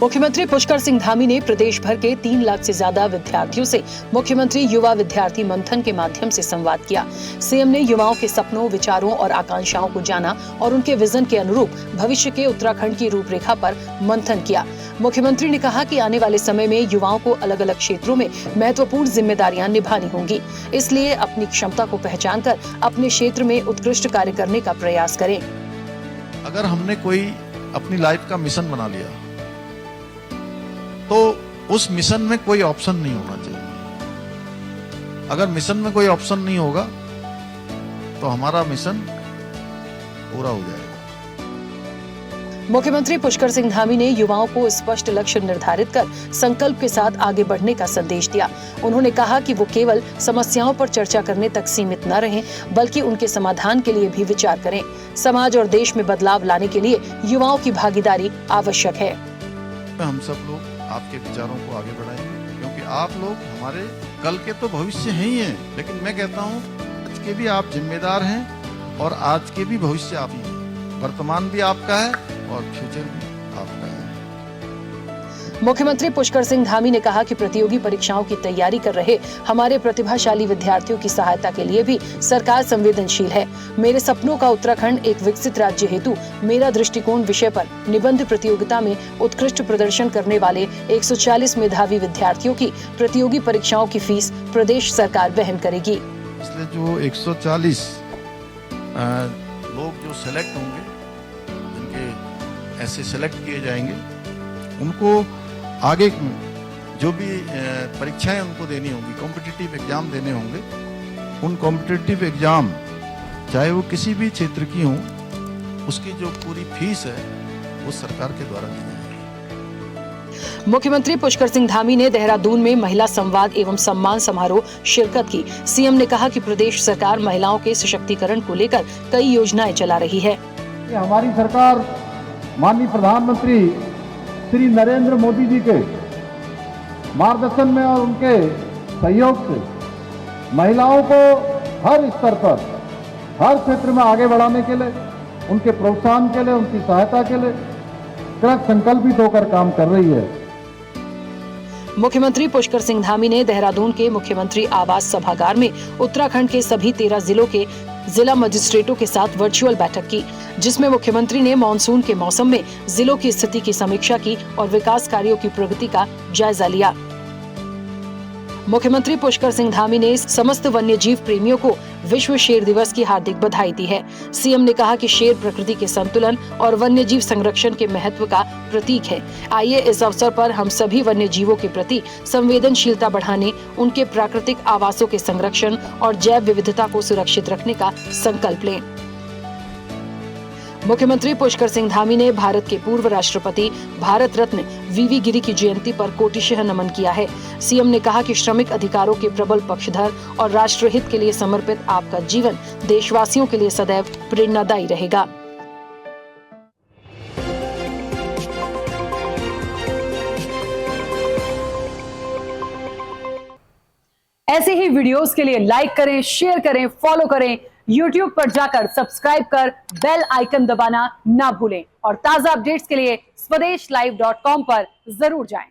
मुख्यमंत्री पुष्कर सिंह धामी ने प्रदेश भर के 3 लाख से ज्यादा विद्यार्थियों से मुख्यमंत्री युवा विद्यार्थी मंथन के माध्यम से संवाद किया। सीएम ने युवाओं के सपनों, विचारों और आकांक्षाओं को जाना और उनके विजन के अनुरूप भविष्य के उत्तराखंड की रूपरेखा पर मंथन किया। मुख्यमंत्री ने कहा कि आने वाले समय में युवाओं को अलग अलग क्षेत्रों में महत्वपूर्ण जिम्मेदारियां निभानी होंगी, इसलिए अपनी क्षमता को पहचान कर अपने क्षेत्र में उत्कृष्ट कार्य करने का प्रयास करें। अगर हमने कोई अपनी लाइफ का मिशन बना लिया तो उस मिशन में कोई ऑप्शन नहीं होना चाहिए। अगर मिशन में कोई ऑप्शन नहीं होगा तो हमारा मिशन पूरा हो जाएगा। मुख्यमंत्री पुष्कर सिंह धामी ने युवाओं को स्पष्ट लक्ष्य निर्धारित कर संकल्प के साथ आगे बढ़ने का संदेश दिया। उन्होंने कहा कि वो केवल समस्याओं पर चर्चा करने तक सीमित न रहें, बल्कि उनके समाधान के लिए भी विचार करें। समाज और देश में बदलाव लाने के लिए युवाओं की भागीदारी आवश्यक है। हम सब लोग आपके विचारों को आगे बढ़ाएंगे, क्योंकि आप लोग हमारे कल के तो भविष्य हैं ही हैं, लेकिन मैं कहता हूँ आज के भी आप जिम्मेदार हैं और आज के भी भविष्य आप ही हैं। वर्तमान भी आपका है और फ्यूचर भी आपका है। मुख्यमंत्री पुष्कर सिंह धामी ने कहा कि प्रतियोगी परीक्षाओं की तैयारी कर रहे हमारे प्रतिभाशाली विद्यार्थियों की सहायता के लिए भी सरकार संवेदनशील है। मेरे सपनों का उत्तराखंड एक विकसित राज्य हेतु मेरा दृष्टिकोण विषय पर निबंध प्रतियोगिता में उत्कृष्ट प्रदर्शन करने वाले 140 मेधावी विद्यार्थियों की प्रतियोगी परीक्षाओं की फीस प्रदेश सरकार वहन करेगी। इसलिए जो 140 लोग जो सेलेक्ट होंगे, जिनके ऐसे सेलेक्ट किए जाएंगे, उनको आगे जो भी परीक्षाएं उनको देनी होंगी, कॉम्पिटिटिव एग्जाम देने होंगे, उन कॉम्पिटिटिव एग्जाम चाहे वो किसी भी क्षेत्र की हो, उसकी जो पूरी फीस है वो सरकार के द्वारा दी जाएगी। मुख्यमंत्री पुष्कर सिंह धामी ने देहरादून में महिला संवाद एवं सम्मान समारोह शिरकत की। सीएम ने कहा कि प्रदेश सरकार महिलाओं के सशक्तिकरण को लेकर कई योजनाएं चला रही है। हमारी सरकार माननीय प्रधानमंत्री श्री नरेंद्र मोदी जी के मार्गदर्शन में और उनके सहयोग से महिलाओं को हर स्तर पर, हर क्षेत्र में आगे बढ़ाने के लिए, उनके प्रोत्साहन के लिए, उनकी सहायता के लिए कृत संकल्पित होकर काम कर रही है। मुख्यमंत्री पुष्कर सिंह धामी ने देहरादून के मुख्यमंत्री आवास सभागार में उत्तराखंड के सभी 13 जिलों के जिला मजिस्ट्रेटों के साथ वर्चुअल बैठक की, जिसमें मुख्यमंत्री ने मानसून के मौसम में जिलों की स्थिति की समीक्षा की और विकास कार्यों की प्रगति का जायजा लिया। मुख्यमंत्री पुष्कर सिंह धामी ने समस्त वन्यजीव प्रेमियों को विश्व शेर दिवस की हार्दिक बधाई दी है। सीएम ने कहा कि शेर प्रकृति के संतुलन और वन्यजीव संरक्षण के महत्व का प्रतीक है। आइए इस अवसर पर हम सभी वन्यजीवों के प्रति संवेदनशीलता बढ़ाने, उनके प्राकृतिक आवासों के संरक्षण और जैव विविधता को सुरक्षित रखने का संकल्प लें। मुख्यमंत्री पुष्कर सिंह धामी ने भारत के पूर्व राष्ट्रपति भारत रत्न वीवी गिरी की जयंती पर कोटिशः नमन किया है। सीएम ने कहा कि श्रमिक अधिकारों के प्रबल पक्षधर और राष्ट्रहित के लिए समर्पित आपका जीवन देशवासियों के लिए सदैव प्रेरणादायी रहेगा। ऐसे ही वीडियोस के लिए लाइक करें, शेयर करें, फॉलो करें। YouTube पर जाकर सब्सक्राइब कर बेल आइकन दबाना ना भूलें और ताजा अपडेट्स के लिए swedeshlive.com पर जरूर जाएं।